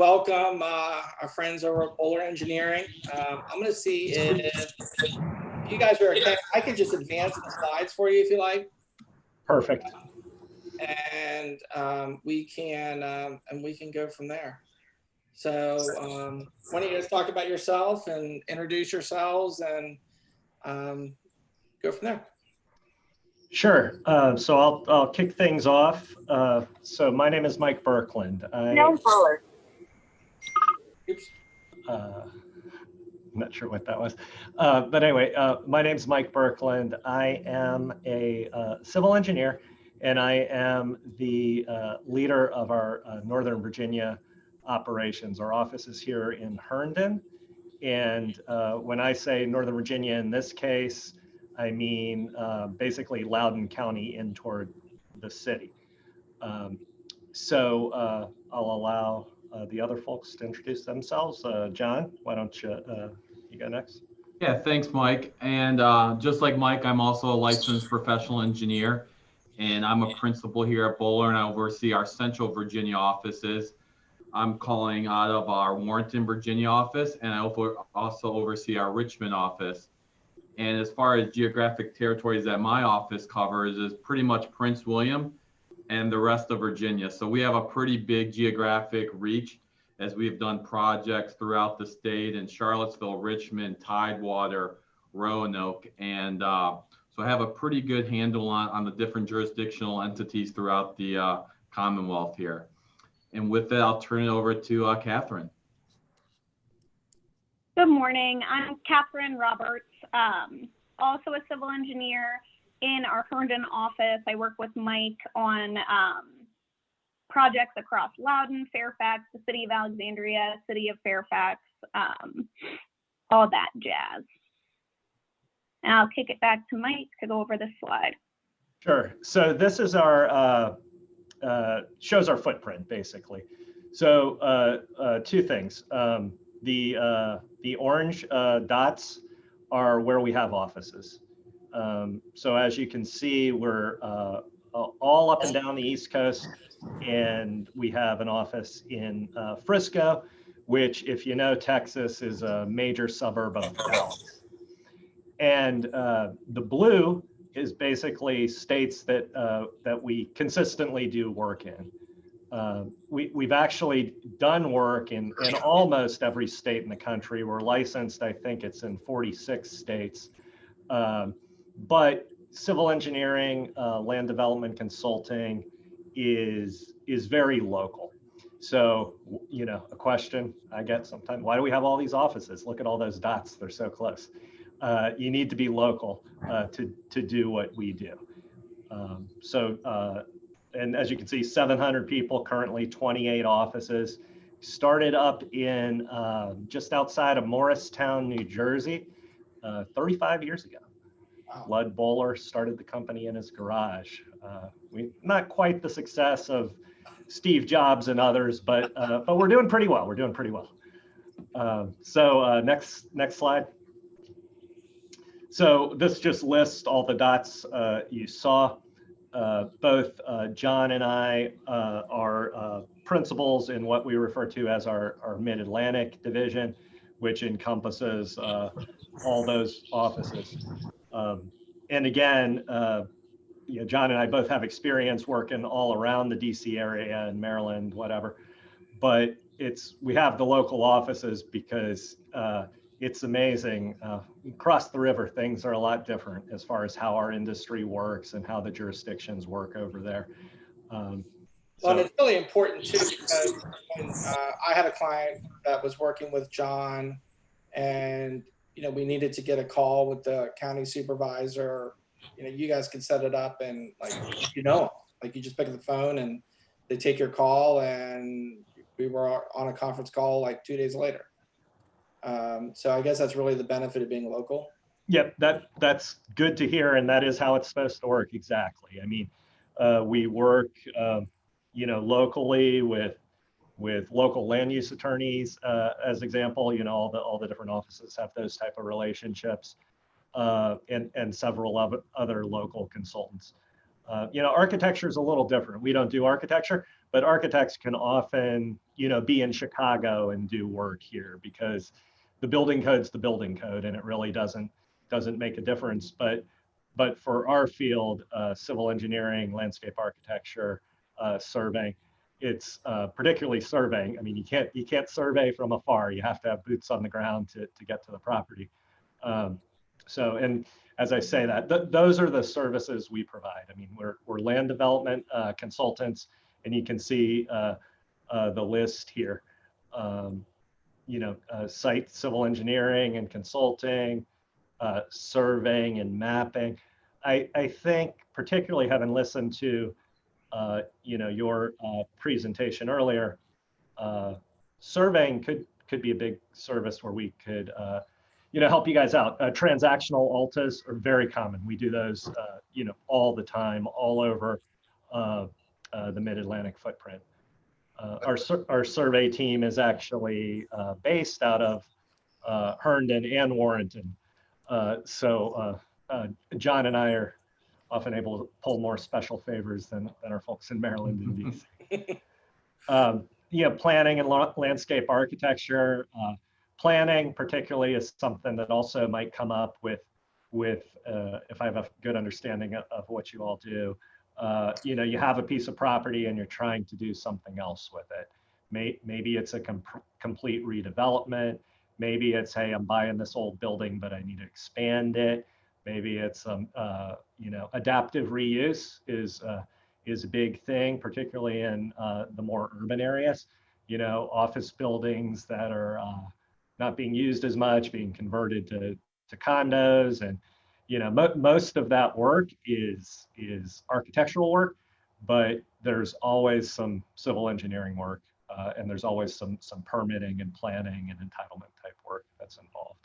welcome our friends over at Bohler Engineering. I'm going to see if you guys are okay. I can just advance the slides for you if you like. Perfect. And we can go from there. So why don't you guys talk about yourself and introduce yourselves and go from there. Sure. So I'll kick things off. So my name is Mike Birkland. No color. Oops. I'm not sure what that was. But anyway, my name is Mike Birkland. I am a civil engineer, and I am the leader of our Northern Virginia operations. Our office is here in Herndon. And when I say Northern Virginia in this case, I mean basically Loudoun County in toward the city. So I'll allow the other folks to introduce themselves. John, why don't you go next? Yeah, thanks, Mike. And just like Mike, I'm also a licensed professional engineer, and I'm a principal here at Bohler, and I oversee our Central Virginia offices. I'm calling out of our Warrenton, Virginia office, and I also oversee our Richmond office. And as far as geographic territories that my office covers is pretty much Prince William and the rest of Virginia. So we have a pretty big geographic reach as we've done projects throughout the state in Charlottesville, Richmond, Tidewater, Roanoke. And so I have a pretty good handle on the different jurisdictional entities throughout the Commonwealth here. And with that, I'll turn it over to Catherine. Good morning. I'm Catherine Roberts, also a civil engineer in our Herndon office. I work with Mike on projects across Loudoun, Fairfax, the city of Alexandria, city of Fairfax, all that jazz. And I'll kick it back to Mike to go over this slide. Sure. So this is our shows our footprint basically. So two things. The orange dots are where we have offices. So as you can see, we're all up and down the East Coast, and we have an office in Frisco, which, if you know Texas, is a major suburb of Dallas. And the blue is basically states that that we consistently do work in. We've actually done work in almost every state in the country. We're licensed, I think it's in 46 states. But civil engineering, land development consulting is very local. So, you know, a question I get sometimes, why do we have all these offices? Look at all those dots, they're so close. You need to be local to do what we do. And as you can see, 700 people, currently 28 offices. Started up in just outside of Morristown, New Jersey, 35 years ago. Wow. Lud Bohler started the company in his garage. Not quite the success of Steve Jobs and others, but we're doing pretty well. We're doing pretty well. Next slide. So this just lists all the dots you saw. Both John and I are principals in what we refer to as our Mid-Atlantic division, which encompasses all those offices. And again, you know, John and I both have experience working all around the DC area and Maryland, whatever. But we have the local offices because it's amazing. Across the river, things are a lot different as far as how our industry works and how the jurisdictions work over there. Well, and it's really important too, because when I had a client that was working with John, and you know, we needed to get a call with the county supervisor. You know, you guys can set it up, and like, you know, like you just pick up the phone and they take your call, and we were on a conference call like 2 days later. So I guess that's really the benefit of being local. Yep, that's good to hear, and that is how it's supposed to work. Exactly. I mean, we work, you know, locally with local land use attorneys, as example. You know, all the different offices have those type of relationships, and several other local consultants. Architecture is a little different. We don't do architecture, but architects can often, be in Chicago and do work here because the building code's the building code, and it really doesn't make a difference. But for our field, civil engineering, landscape architecture, surveying, it's particularly surveying. I mean, you can't survey from afar. You have to have boots on the ground to get to the property. And as I say that, those are the services we provide. I mean, we're land development consultants, and you can see the list here. Site civil engineering and consulting, surveying and mapping. I think, particularly having listened to your presentation earlier, surveying could be a big service where we could help you guys out. Transactional altas are very common. We do those all the time, all over the Mid-Atlantic footprint. Our survey team is actually based out of Herndon and Warrenton. So John and I are often able to pull more special favors than our folks in Maryland and DC. Planning and landscape architecture. Planning particularly is something that also might come up with if I have a good understanding of what you all do. You have a piece of property and you're trying to do something else with it. Maybe it's a complete redevelopment. Maybe it's, hey, I'm buying this old building, but I need to expand it. Maybe it's adaptive reuse is a big thing, particularly in the more urban areas. Office buildings that are not being used as much, being converted to condos, and most of that work is architectural work, but there's always some civil engineering work, and there's always some permitting and planning and entitlement type work that's involved.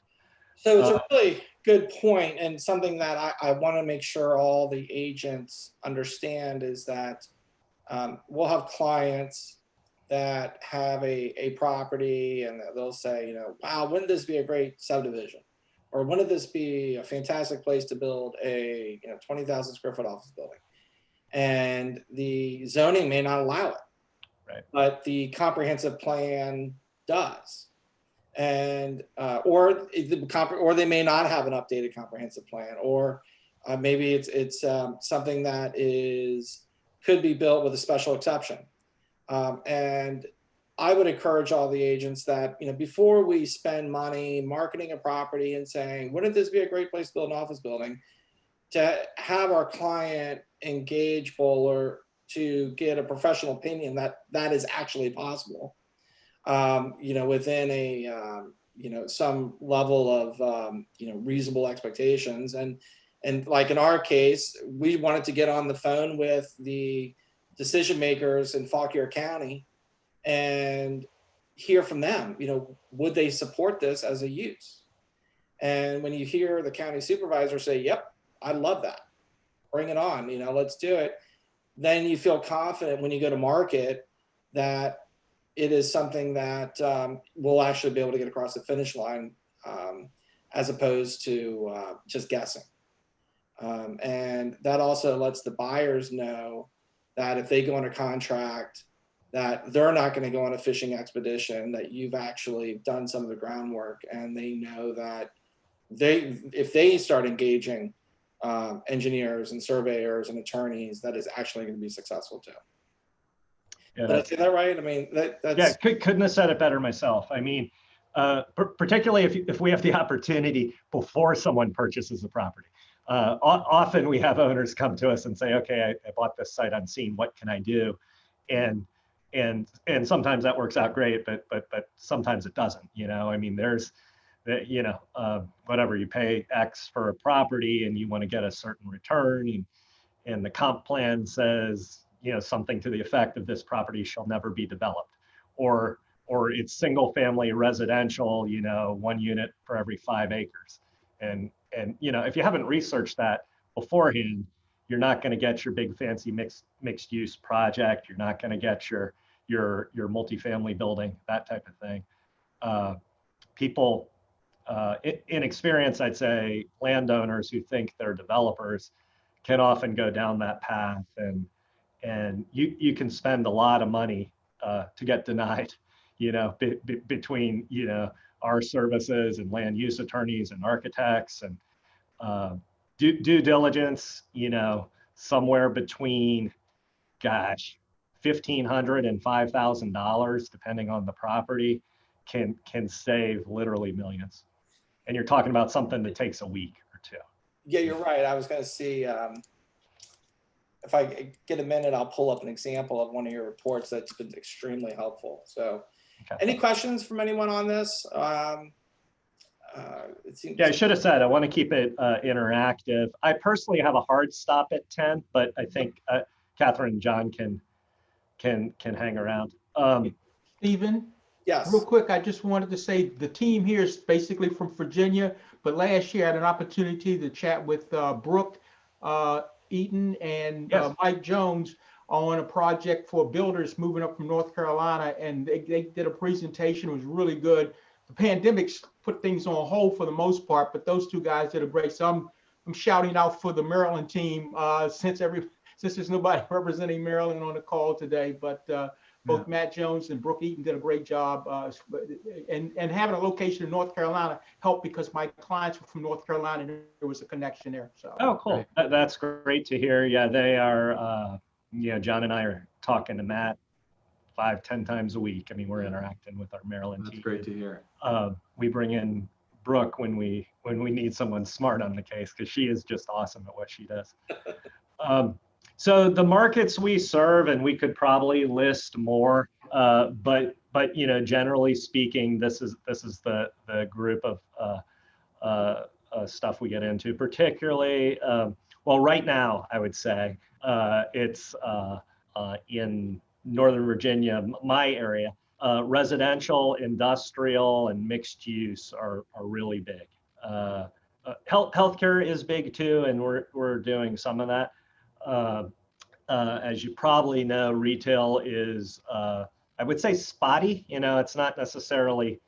So it's a really good point, and something that I want to make sure all the agents understand is that we'll have clients that have a property and they'll say, wow, wouldn't this be a great subdivision? Or wouldn't this be a fantastic place to build a 20,000 square foot office building? And the zoning may not allow it, right? But the comprehensive plan does. And or they may not have an updated comprehensive plan, or maybe it's something that could be built with a special exception. And I would encourage all the agents that, before we spend money marketing a property and saying, wouldn't this be a great place to build an office building, to have our client engage Bohler to get a professional opinion that is actually possible, within a, some level of, reasonable expectations. And like in our case, we wanted to get on the phone with the decision makers in Fauquier County and hear from them, would they support this as a use? And when you hear the county supervisor say, yep, I love that, bring it on, let's do it, then you feel confident when you go to market that it is something that we'll actually be able to get across the finish line, as opposed to just guessing. And that also lets the buyers know that if they go under contract, that they're not going to go on a fishing expedition, that you've actually done some of the groundwork, and they know that if they start engaging engineers and surveyors and attorneys, that is actually going to be successful too. Yeah, Did I say that right? I mean, that's... Yeah, couldn't have said it better myself. I mean, particularly if we have the opportunity before someone purchases the property. Often we have owners come to us and say, okay, I bought this sight unseen, what can I do? And sometimes that works out great, but sometimes it doesn't. I mean, there's whatever, you pay X for a property and you want to get a certain return, and the comp plan says something to the effect of this property shall never be developed, or it's single family residential, 1 unit for every 5 acres. And if you haven't researched that beforehand, you're not going to get your big fancy mixed use project. You're not going to get your multifamily building, that type of thing. People, in experience, I'd say landowners who think they're developers can often go down that path, and you can spend a lot of money to get denied, between, our services and land use attorneys and architects and due diligence, somewhere between, gosh, $1,500 and $5,000, depending on the property, can save literally millions. And you're talking about something that takes a week or two. Yeah, you're right. I was going to see if I get a minute, I'll pull up an example of one of your reports that's been extremely helpful. So, okay. Any questions from anyone on this? Yeah, I should have said I want to keep it interactive. I personally have a hard stop at 10, but I think Catherine and John can hang around. Stephen? Yes. Real quick, I just wanted to say the team here is basically from Virginia, but last year I had an opportunity to chat with Brooke Eaton and Yes. Mike Jones on a project for builders moving up from North Carolina, and they did a presentation. It was really good. The pandemic put things on hold for the most part, but those two guys did a great. So I'm shouting out for the Maryland team since there's nobody representing Maryland on the call today, but both Matt Jones and Brooke Eaton did a great job, and having a location in North Carolina helped because my clients were from North Carolina and there was a connection there. So. Oh, cool. That's great to hear. Yeah, they are, John and I are talking to Matt 5-10 times a week. I mean, we're interacting with our Maryland team. That's great to hear. We bring in Brooke when we need someone smart on the case, because she is just awesome at what she does. So the markets we serve, and we could probably list more, but generally speaking, this is the group of stuff we get into. Particularly, well, right now I would say it's in Northern Virginia, my area. Residential, industrial, and mixed use are really big. Healthcare is big too, and we're doing some of that. As you probably know, retail is, I would say, spotty. It's not necessarily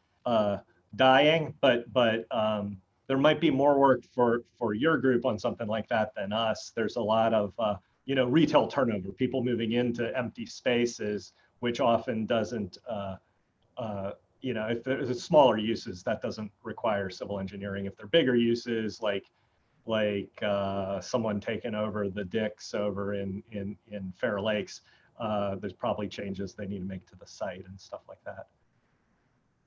dying, but there might be more work for your group on something like that than us. There's a lot of retail turnover, people moving into empty spaces, which often doesn't, if there's smaller uses, that doesn't require civil engineering. If they're bigger uses, like someone taking over the Dick's over in Fair Lakes, there's probably changes they need to make to the site and stuff like that.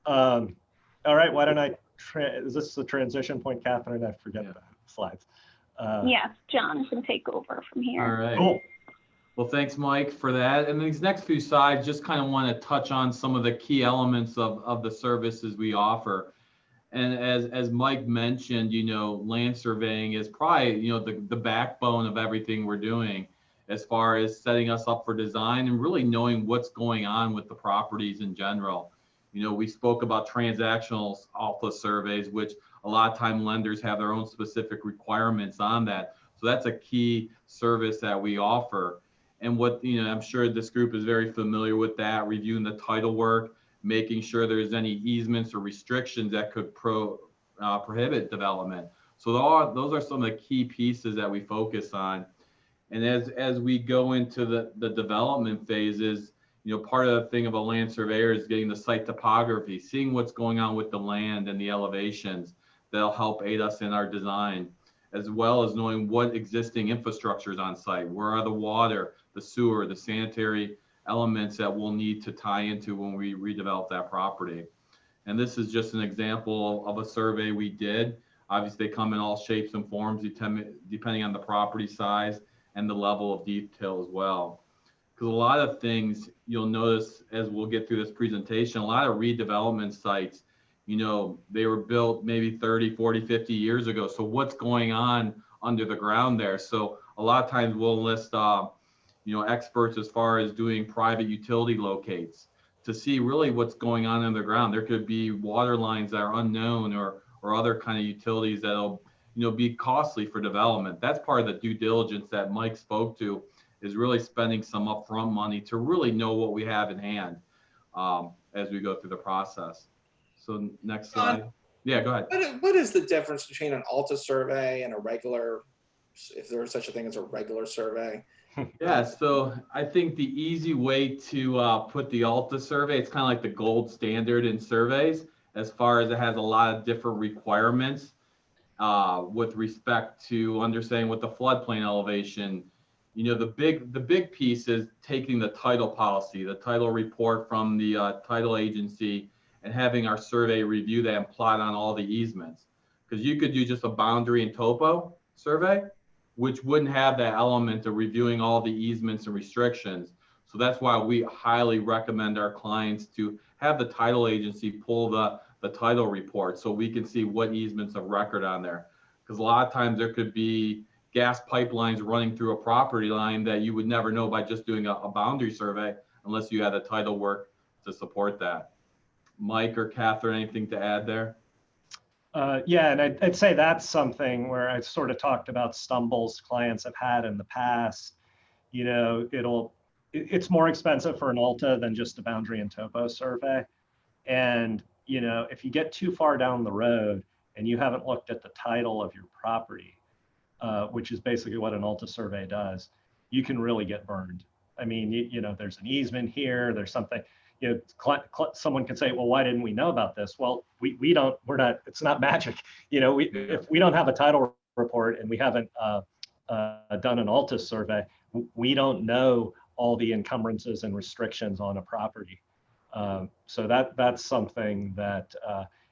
All right, why don't I, is this the transition point, Catherine? I forget the slides. Yes, John can take over from here. All right. Cool. Well, thanks, Mike, for that. And these next few slides just kind of want to touch on some of the key elements of the services we offer. And as Mike mentioned, land surveying is probably, the backbone of everything we're doing as far as setting us up for design and really knowing what's going on with the properties in general. We spoke about transactional alpha surveys, which a lot of time lenders have their own specific requirements on that. So that's a key service that we offer. And what, I'm sure this group is very familiar with that, reviewing the title work, making sure there's any easements or restrictions that could prohibit development. So those are some of the key pieces that we focus on. And as we go into the development phases, part of the thing of a land surveyor is getting the site topography, seeing what's going on with the land and the elevations. That'll help aid us in our design, as well as knowing what existing infrastructure is on site. Where are the water, the sewer, the sanitary elements that we'll need to tie into when we redevelop that property. And this is just an example of a survey we did. Obviously, they come in all shapes and forms, depending on the property size and the level of detail as well. Because a lot of things you'll notice as we'll get through this presentation, a lot of redevelopment sites, they were built maybe 30, 40, 50 years ago. So what's going on under the ground there? So a lot of times we'll list, experts as far as doing private utility locates to see really what's going on underground. There could be water lines that are unknown or other kind of utilities that'll, be costly for development. That's part of the due diligence that Mike spoke to, is really spending some upfront money to really know what we have in hand as we go through the process. So next slide. Yeah, go ahead. What is the difference between an ALTA survey and a regular if there's such a thing as a regular survey. Yeah, so I think the easy way to put the ALTA survey, it's kind of like the gold standard in surveys, as far as it has a lot of different requirements with respect to understanding what the floodplain elevation. You know, the big piece is taking the title policy, the title report from the title agency, and having our survey review that and plot on all the easements. Because you could do just a boundary and topo survey, which wouldn't have that element of reviewing all the easements and restrictions. So that's why we highly recommend our clients to have the title agency pull the title report so we can see what easements of record on there. Because a lot of times there could be gas pipelines running through a property line that you would never know by just doing a boundary survey unless you had the title work to support that. Mike or Catherine, anything to add there? Yeah, and I'd say that's something where I sort of talked about stumbles clients have had in the past. You know, it's more expensive for an ALTA than just a boundary and topo survey. And, you know, if you get too far down the road and you haven't looked at the title of your property, which is basically what an ALTA survey does, you can really get burned. I mean, you know, there's an easement here, there's something, you know, someone could say, well, why didn't we know about this? Well, we're not, it's not magic. You know, if we don't have a title report and we haven't done an ALTA survey, we don't know all the encumbrances and restrictions on a property. So that's something that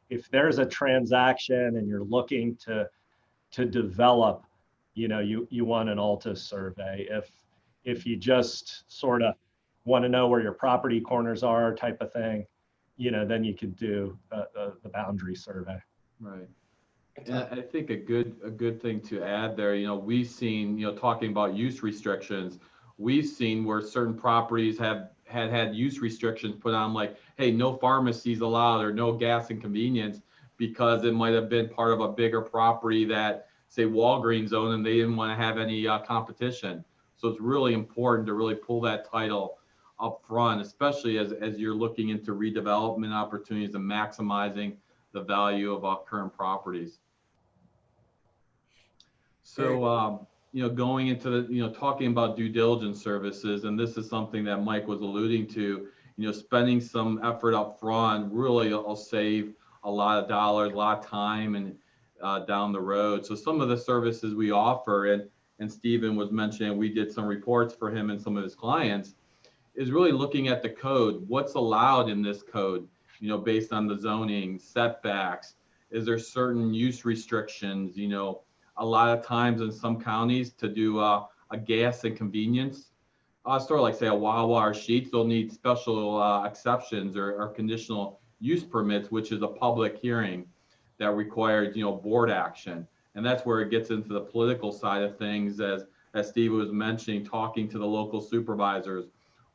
if there's a transaction and you're looking to develop, you know, you want an ALTA survey. If you just sort of want to know where your property corners are type of thing, you know, then you could do the boundary survey. Right. And I think a good thing to add there, you know, we've seen, you know, talking about use restrictions, we've seen where certain properties have had use restrictions put on, like, hey, no pharmacies allowed or no gas and convenience, because it might have been part of a bigger property that, say, Walgreens owned, and they didn't want to have any competition. So it's really important to really pull that title up front, especially as you're looking into redevelopment opportunities and maximizing the value of our current properties. So, you know, going into the, you know, talking about due diligence services, and this is something that Mike was alluding to, you know, spending some effort up front really will save a lot of dollars, a lot of time, and down the road. So some of the services we offer, and Stephen was mentioning, we did some reports for him and some of his clients, is really looking at the code. What's allowed in this code, you know, based on the zoning, setbacks? Is there certain use restrictions? You know, a lot of times in some counties to do a gas and convenience store, like say a Wawa or Sheetz, they'll need special exceptions or conditional use permits, which is a public hearing that requires, you know, board action. And that's where it gets into the political side of things, as Steve was mentioning, talking to the local supervisors.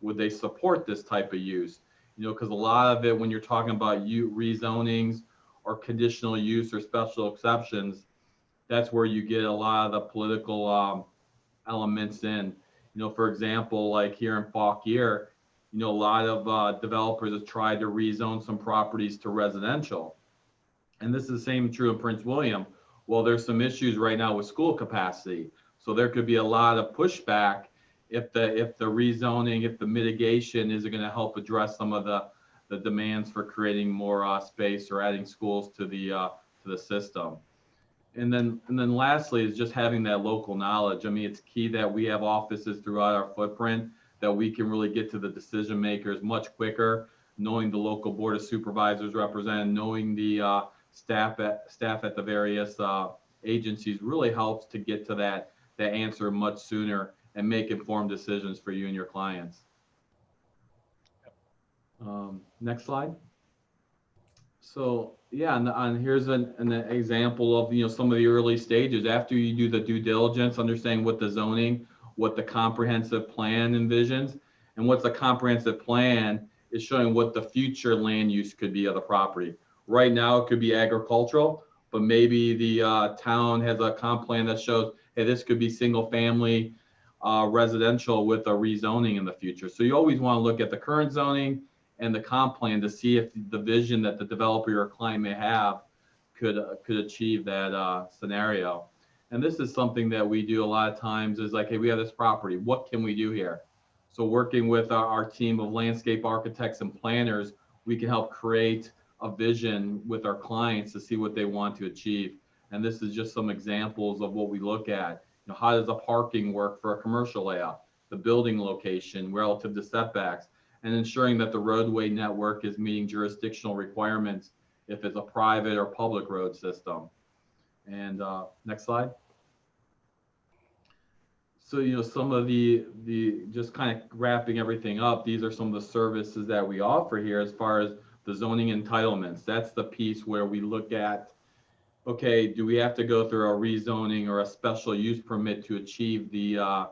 Would they support this type of use? You know, because a lot of it, when you're talking about rezonings or conditional use or special exceptions, that's where you get a lot of the political elements in. You know, for example, like here in Fauquier, you know, a lot of developers have tried to rezone some properties to residential. And this is the same true in Prince William. Well, there's some issues right now with school capacity. So there could be a lot of pushback if the rezoning, if the mitigation isn't going to help address some of the demands for creating more space or adding schools to the system. And then lastly is just having that local knowledge. I mean, it's key that we have offices throughout our footprint that we can really get to the decision makers much quicker, knowing the local board of supervisors represent, knowing the staff at the various agencies really helps to get to that answer much sooner and make informed decisions for you and your clients. Next slide. So yeah, and here's an example of, you know, some of the early stages after you do the due diligence, understanding what the zoning, what the comprehensive plan envisions, and what's the comprehensive plan is showing what the future land use could be of the property. Right now, it could be agricultural, but maybe the town has a comp plan that shows, hey, this could be single family residential with a rezoning in the future. So you always want to look at the current zoning and the comp plan to see if the vision that the developer or client may have could achieve that scenario. And this is something that we do a lot of times is like, hey, we have this property. What can we do here? So working with our team of landscape architects and planners, we can help create a vision with our clients to see what they want to achieve. And this is just some examples of what we look at. You know, how does the parking work for a commercial layout? The building location relative to setbacks, and ensuring that the roadway network is meeting jurisdictional requirements if it's a private or public road system. And next slide. So, you know, some of the just kind of wrapping everything up, these are some of the services that we offer here as far as the zoning entitlements. That's the piece where we look at, okay, do we have to go through a rezoning or a special use permit to achieve the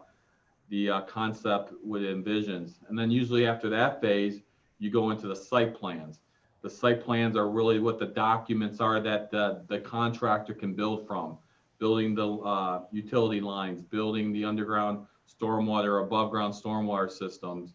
concept what it envisions? And then usually after that phase, you go into the site plans. The site plans are really what the documents are that the contractor can build from. Building the utility lines, building the underground stormwater, above ground stormwater systems,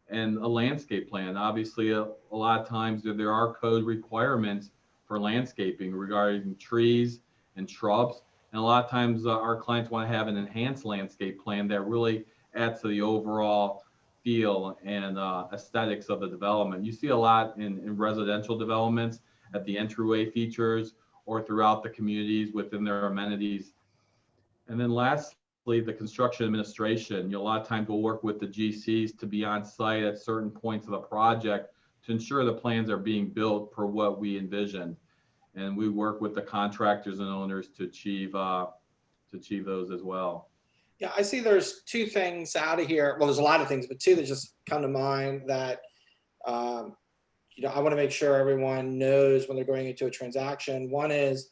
and a landscape plan. Obviously, a lot of times there are code requirements for landscaping regarding trees and shrubs. And a lot of times our clients want to have an enhanced landscape plan that really adds to the overall feel and aesthetics of the development. You see a lot in residential developments at the entryway features or throughout the communities within their amenities. And then lastly, the construction administration. You know, a lot of times we'll work with the GCs to be on site at certain points of the project to ensure the plans are being built per what we envisioned. And we work with the contractors and owners to achieve those as well. Yeah, I see there's two things out of here. Well, there's a lot of things, but two that just come to mind that you know, I want to make sure everyone knows when they're going into a transaction. One is,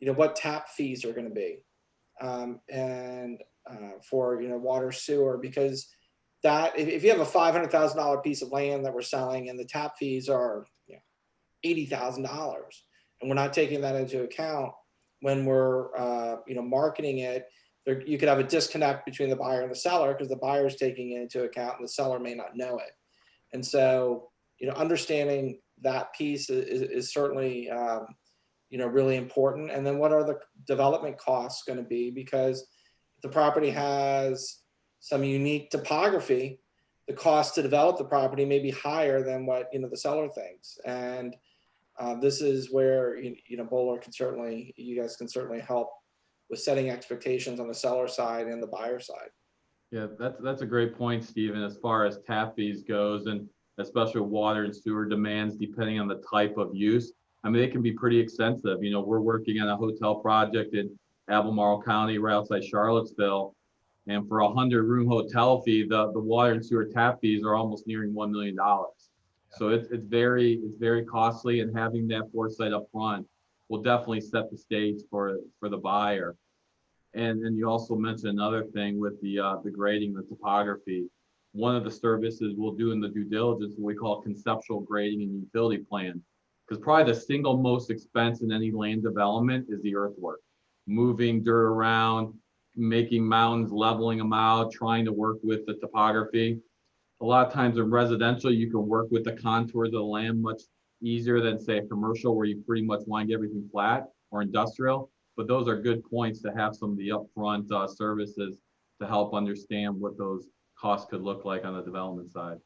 you know, what tap fees are going to be, and for, you know, water, sewer, because that if you have a $500,000 piece of land that we're selling and the tap fees are, you know, $80,000, and we're not taking that into account when we're you know, marketing it, there, you could have a disconnect between the buyer and the seller because the buyer is taking it into account and the seller may not know it. And so, you know, understanding that piece is certainly, you know, really important. And then what are the development costs going to be? Because if the property has some unique topography, the cost to develop the property may be higher than what, you know, the seller thinks. And this is where, you know, Bohler can certainly, you guys can certainly help with setting expectations on the seller side and the buyer side. Yeah, that's a great point, Stephen, as far as tap fees goes, and especially water and sewer demands, depending on the type of use. I mean, they can be pretty extensive. You know, we're working on a hotel project in Albemarle County, right outside Charlottesville. And for a 100-room hotel fee, the water and sewer tap fees are almost nearing $1 million. So it's very costly, and having that foresight up front will definitely set the stage for the buyer. And you also mentioned another thing with the grading, the topography. One of the services we'll do in the due diligence, what we call conceptual grading and utility plan, because probably the single most expense in any land development is the earthwork, moving dirt around, making mountains, leveling them out, trying to work with the topography. A lot of times in residential, you can work with the contours of the land much easier than, say, a commercial where you pretty much want to get everything flat, or industrial. But those are good points to have some of the upfront services to help understand what those costs could look like on the development side.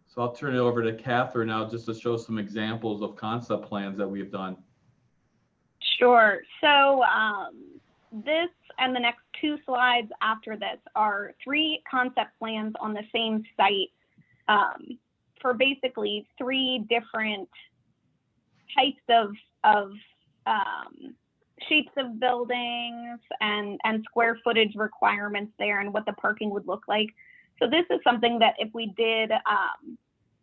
So I'll turn it over to Catherine now just to show some examples of concept plans that we've done. Sure. So this and the next two slides after this are 3 concept plans on the same site for basically 3 different types of shapes of buildings and square footage requirements there and what the parking would look like. So this is something that if we did,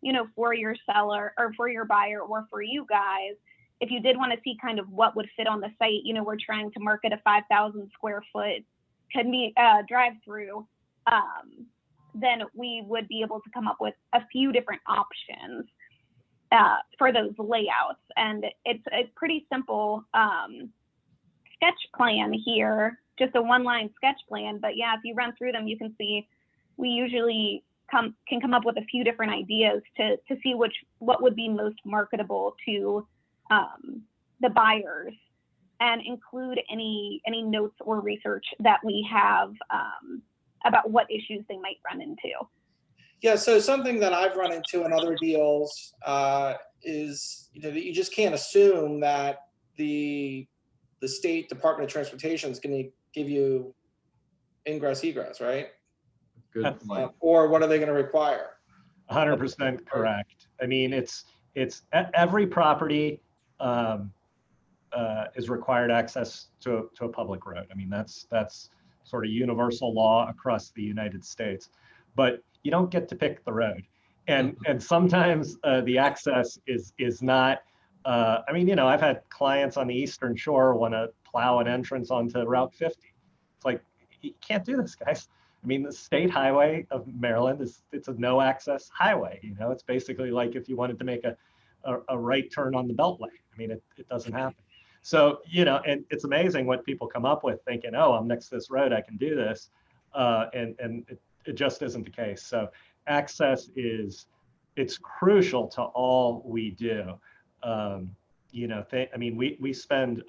you know, for your seller or for your buyer or for you guys, if you did want to see kind of what would fit on the site, you know, we're trying to market a 5,000 square foot drive-through, then we would be able to come up with a few different options for those layouts. And it's a pretty simple sketch plan here, just a 1-line sketch plan. But yeah, if you run through them, you can see we usually can come up with a few different ideas to see what would be most marketable to the buyers. and include any notes or research that we have about what issues they might run into. Yeah, so something that I've run into in other deals is, you know, that you just can't assume that the state Department of Transportation is going to give you ingress egress, right? Good point. Or what are they going to require? 100% correct. I mean, it's every property is required access to a public road. I mean, that's sort of universal law across the United States, but you don't get to pick the road. And sometimes the access is not, I mean, you know, I've had clients on the Eastern Shore want to plow an entrance onto Route 50. It's like, you can't do this, guys. I mean, the state highway of Maryland it's a no access highway. You know, it's basically like if you wanted to make a right turn on the Beltway. I mean, it doesn't happen. So, you know, and it's amazing what people come up with thinking, oh, I'm next to this road, I can do this. And it just isn't the case. So access it's crucial to all we do. You know, I mean, we spend,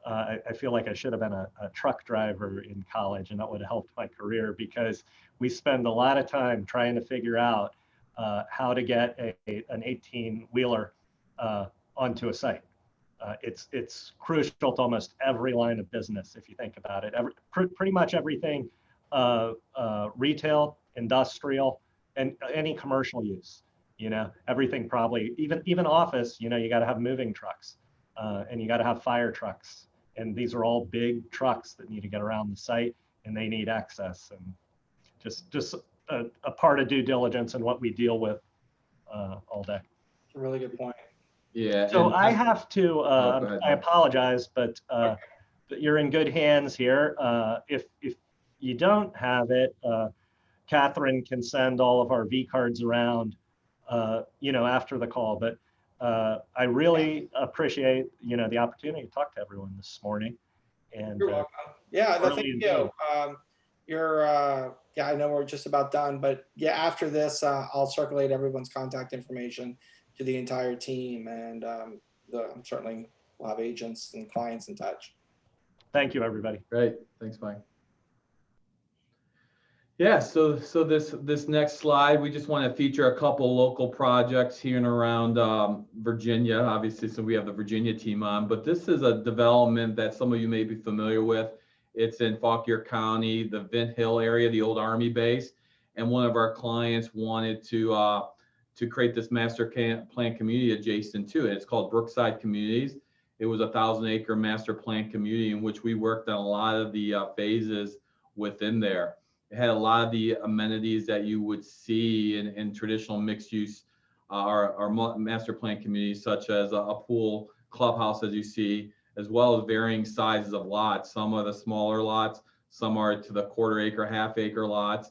I feel like I should have been a truck driver in college, and that would have helped my career, because we spend a lot of time trying to figure out how to get an 18-wheeler onto a site. It's crucial to almost every line of business, if you think about it. Pretty much everything, retail, industrial, and any commercial use. You know, everything probably, even office. You know, you got to have moving trucks, and you got to have fire trucks, and these are all big trucks that need to get around the site, and they need access. And just a part of due diligence and what we deal with all day. That's a really good point. Yeah. So I have to, go ahead. I apologize, but you're in good hands here. If you don't have it, Catherine can send all of our V cards around, you know, after the call. But I really appreciate, you know, the opportunity to talk to everyone this morning. And you're welcome. Yeah, thank you. Yeah, I know we're just about done, but yeah, after this, I'll circulate everyone's contact information to the entire team, and I'm certainly will have agents and clients in touch. Thank you, everybody. Great. Thanks, Mike. Yeah, so this next slide, we just want to feature a couple local projects here and around Virginia, obviously, so we have the Virginia team on, but this is a development that some of you may be familiar with. It's in Fauquier County, the Vint Hill area, the old Army base, and one of our clients wanted to create this master plan community adjacent to it. It's called Brookside Communities. It was a 1,000-acre master plan community in which we worked on a lot of the phases within there. It had a lot of the amenities that you would see in traditional mixed use or master plan communities, such as a pool, clubhouse, as you see, as well as varying sizes of lots. Some are the smaller lots, some are to the quarter-acre, half-acre lots.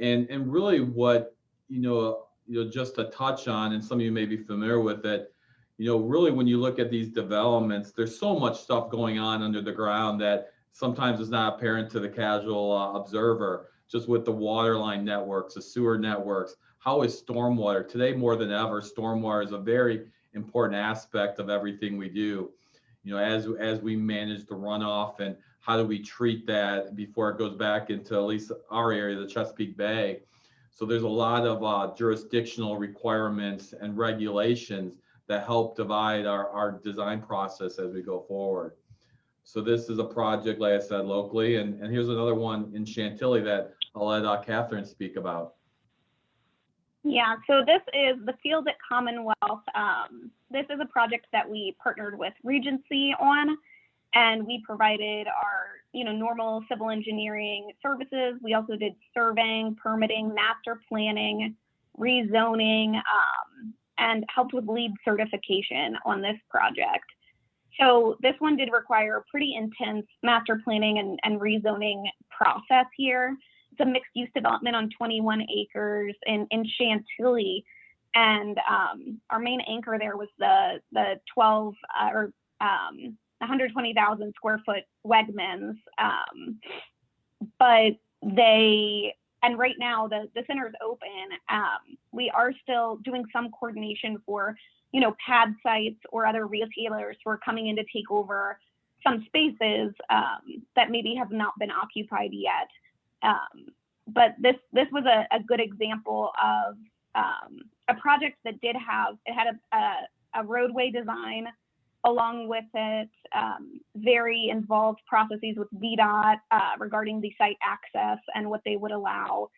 And really what, you know, just to touch on, and some of you may be familiar with it, you know, really when you look at these developments, there's so much stuff going on under the ground that sometimes it's not apparent to the casual observer, just with the water line networks, the sewer networks. How is stormwater? Today, more than ever, stormwater is a very important aspect of everything we do. You know, as we manage the runoff, and how do we treat that before it goes back into at least our area, the Chesapeake Bay. So there's a lot of jurisdictional requirements and regulations that help divide our design process as we go forward. So this is a project, like I said, locally, and here's another one in Chantilly that I'll let Catherine speak about. Yeah, so this is the field at Commonwealth. This is a project that we partnered with Regency on, and we provided our, you know, normal civil engineering services. We also did surveying, permitting, master planning, rezoning, and helped with LEED certification on this project. So this one did require a pretty intense master planning and rezoning process here. It's a mixed use development on 21 acres in Chantilly. And our main anchor there was the 120,000 square foot Wegmans. But they and right now the center is open. We are still doing some coordination for, pad sites or other retailers who are coming in to take over some spaces that maybe have not been occupied yet. But this was a good example of a project that had a roadway design, along with it very involved processes with VDOT regarding the site access and what they would allow,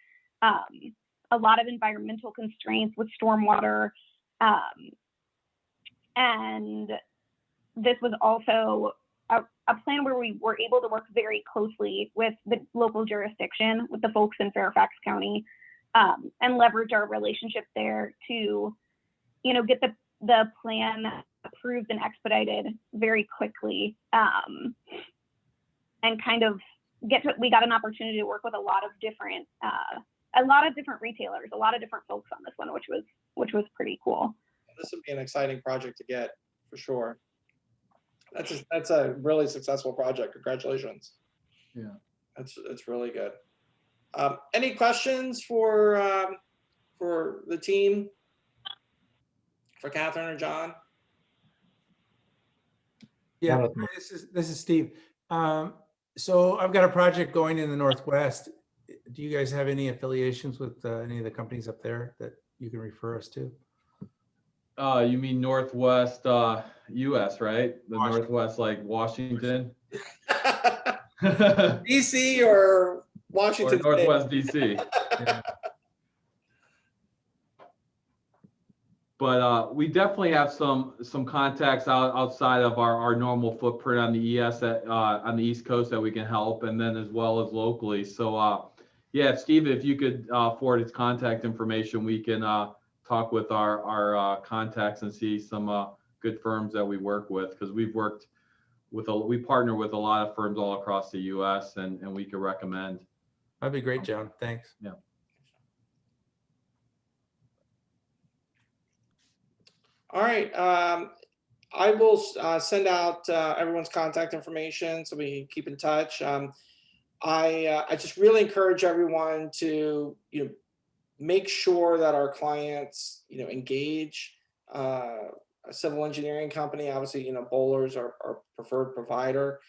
a lot of environmental constraints with stormwater. And this was also a plan where we were able to work very closely with the local jurisdiction, with the folks in Fairfax County, and leverage our relationship there to, get the plan approved and expedited very quickly, and kind of we got an opportunity to work with a lot of different retailers, a lot of different folks on this one, which was pretty cool. This would be an exciting project to get for sure. That's a really successful project. Congratulations. Yeah, it's really good. Any questions for the team, for Catherine or John? Yeah, this is Steve. So I've got a project going in the Northwest. Do you guys have any affiliations with any of the companies up there that you can refer us to? You mean Northwest US, right? The Washington. Northwest, like Washington? DC or Washington or Northwest DC. Yeah. But we definitely have some contacts outside of our normal footprint on the on the East Coast that we can help, and then as well as locally. So yeah, Steve, if you could forward his contact information, we can talk with our contacts and see some good firms that we work with, because we partner with a lot of firms all across the U.S. and we can recommend. That'd be great, John. Thanks. Yeah. All right. I will send out everyone's contact information so we can keep in touch. I just really encourage everyone to make sure that our clients engage a civil engineering company. Obviously, Bohler's our preferred provider.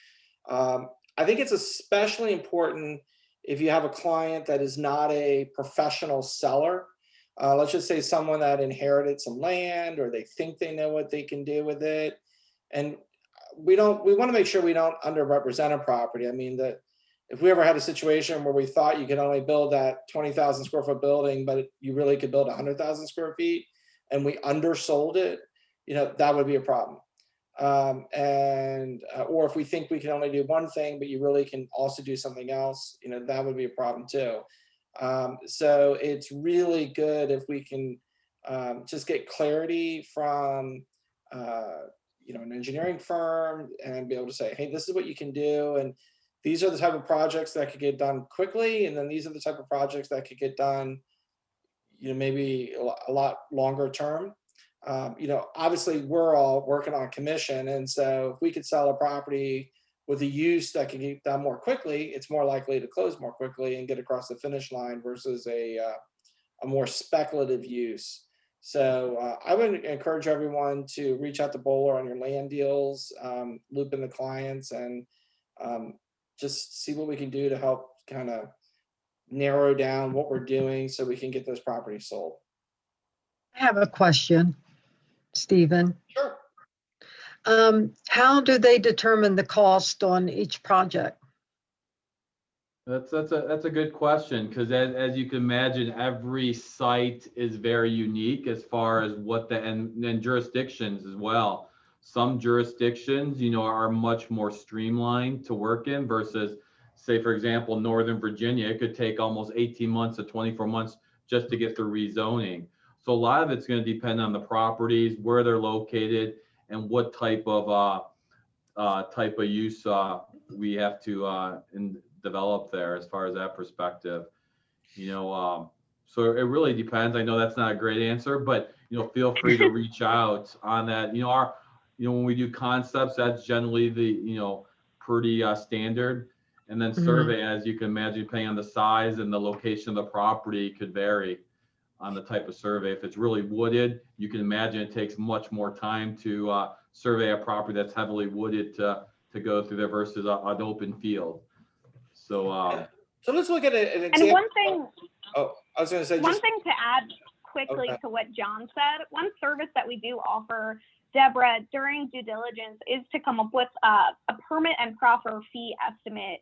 I think it's especially important if you have a client that is not a professional seller. Let's just say someone that inherited some land, or they think they know what they can do with it. And we want to make sure we don't underrepresent a property. I mean, that if we ever had a situation where we thought you could only build that 20,000 square foot building, but you really could build 100,000 square feet, and we undersold it, that would be a problem. Or if we think we can only do one thing, but you really can also do something else, that would be a problem too. So it's really good if we can just get clarity from an engineering firm and be able to say, hey, this is what you can do, and these are the type of projects that could get done quickly, and then these are the type of projects that could get done maybe a lot longer term. Obviously we're all working on commission, and so if we could sell a property with a use that can get done more quickly, it's more likely to close more quickly and get across the finish line versus a more speculative use. So I would encourage everyone to reach out to Bohler on your land deals, loop in the clients, and just see what we can do to help kind of narrow down what we're doing so we can get those properties sold. I have a question, Stephen. Sure. How do they determine the cost on each project? That's a good question, because as you can imagine, every site is very unique as far as what and jurisdictions as well. Some jurisdictions, are much more streamlined to work in versus, say, for example, Northern Virginia. It could take almost 18 months to 24 months just to get through rezoning. So a lot of it's going to depend on the properties, where they're located, and what type of use we have to develop there as far as that perspective. So it really depends. I know that's not a great answer, but feel free to reach out on that. When we do concepts, that's generally the pretty standard. And then survey, as you can imagine, depending on the size and the location of the property, could vary on the type of survey. If it's really wooded, you can imagine it takes much more time to survey a property that's heavily wooded to go through there versus an open field. So so let's look at an example. And one thing, oh, I was going to say one just thing to add quickly Okay. to what John said, one service that we do offer, Deborah, during due diligence is to come up with a permit and proffer fee estimate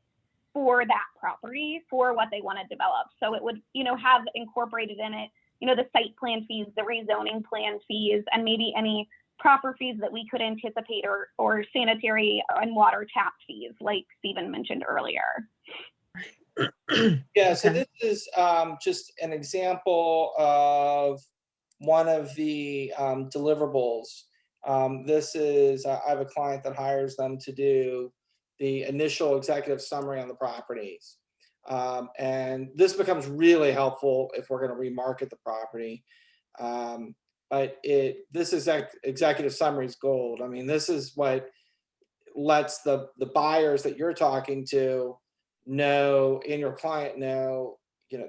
for that property for what they want to develop. So it would, have incorporated in it, the site plan fees, the rezoning plan fees, and maybe any proffer fees that we could anticipate or sanitary and water tap fees, like Stephen mentioned earlier. Yeah, so this is just an example of one of the deliverables. This is, I have a client that hires them to do the initial executive summary on the properties. And this becomes really helpful if we're going to remarket the property. But this is executive summary is gold. I mean, this is what lets the buyers that you're talking to know, and your client know,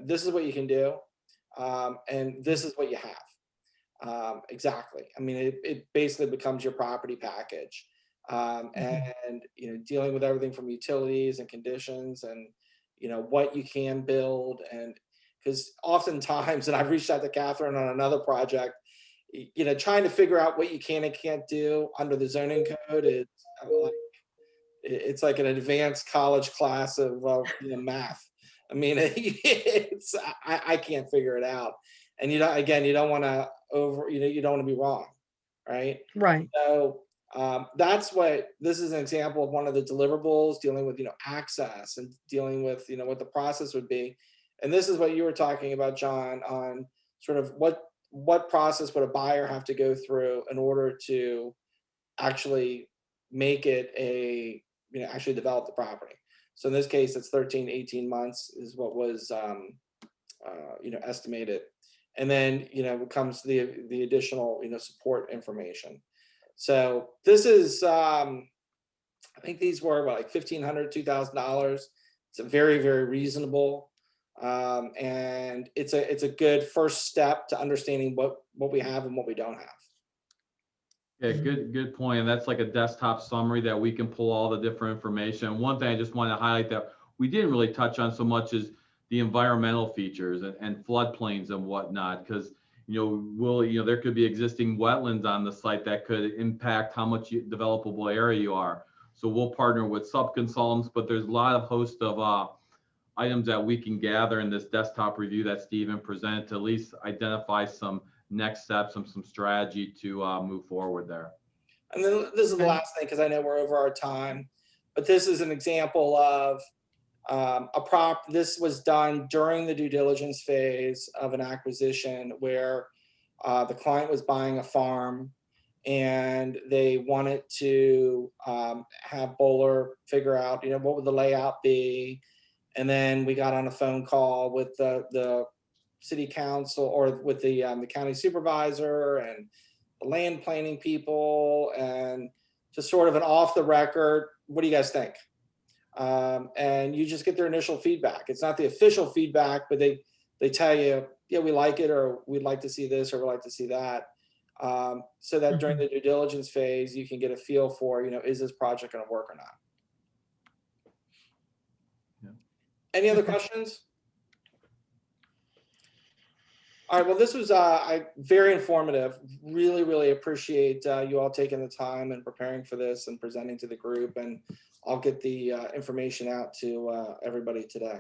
this is what you can do, and this is what you have. Exactly. I mean, it basically becomes your property package, and dealing with everything from utilities and conditions, and what you can build, and because oftentimes, and I've reached out to Catherine on another project, trying to figure out what you can and can't do under the zoning code is it's like an advanced college class of math. I mean, I can't figure it out, and you don't want to you don't want to be wrong, right? Right. So that's what this is an example of, one of the deliverables, dealing with access and dealing with what the process would be. And this is what you were talking about, John, on sort of what process would a buyer have to go through in order to actually make it actually develop the property. So in this case, it's 13, 18 months is what was estimated. And then comes the additional support information. So this is I think these were like $1,500, $2,000. It's a very, very reasonable, and it's a good first step to understanding what we have and what we don't have. yeah, good point. And that's like a desktop summary that we can pull all the different information. One thing I just want to highlight that we didn't really touch on so much is the environmental features and floodplains and whatnot, because there could be existing wetlands on the site that could impact how much developable area you are. So we'll partner with sub-consultants, but there's a lot of host of items that we can gather in this desktop review that Stephen presented to at least identify some next steps and some strategy to move forward there. And then this is the last thing, because I know we're over our time, but this is an example of this was done during the due diligence phase of an acquisition where the client was buying a farm and they wanted to have Bohler figure out, what would the layout be. And then we got on a phone call with the city council, or with the county supervisor and the land planning people, and just sort of an off the record, what do you guys think? And you just get their initial feedback. It's not the official feedback, but they tell you, yeah, we like it, or we'd like to see this, or we'd like to see that. So that during the due diligence phase, you can get a feel for, is this project going to work or not? Yeah. Any other questions? All right, well, this was very informative. Really, really appreciate you all taking the time and preparing for this and presenting to the group. And I'll get the information out to everybody today.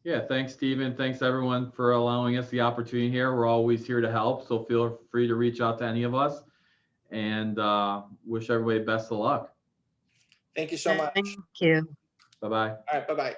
Yeah, thanks, Stephen. Thanks, everyone, for allowing us the opportunity here. We're always here to help, so feel free to reach out to any of us. And wish everybody best of luck. Thank you so much. Thank you. Bye-bye. All right, bye-bye.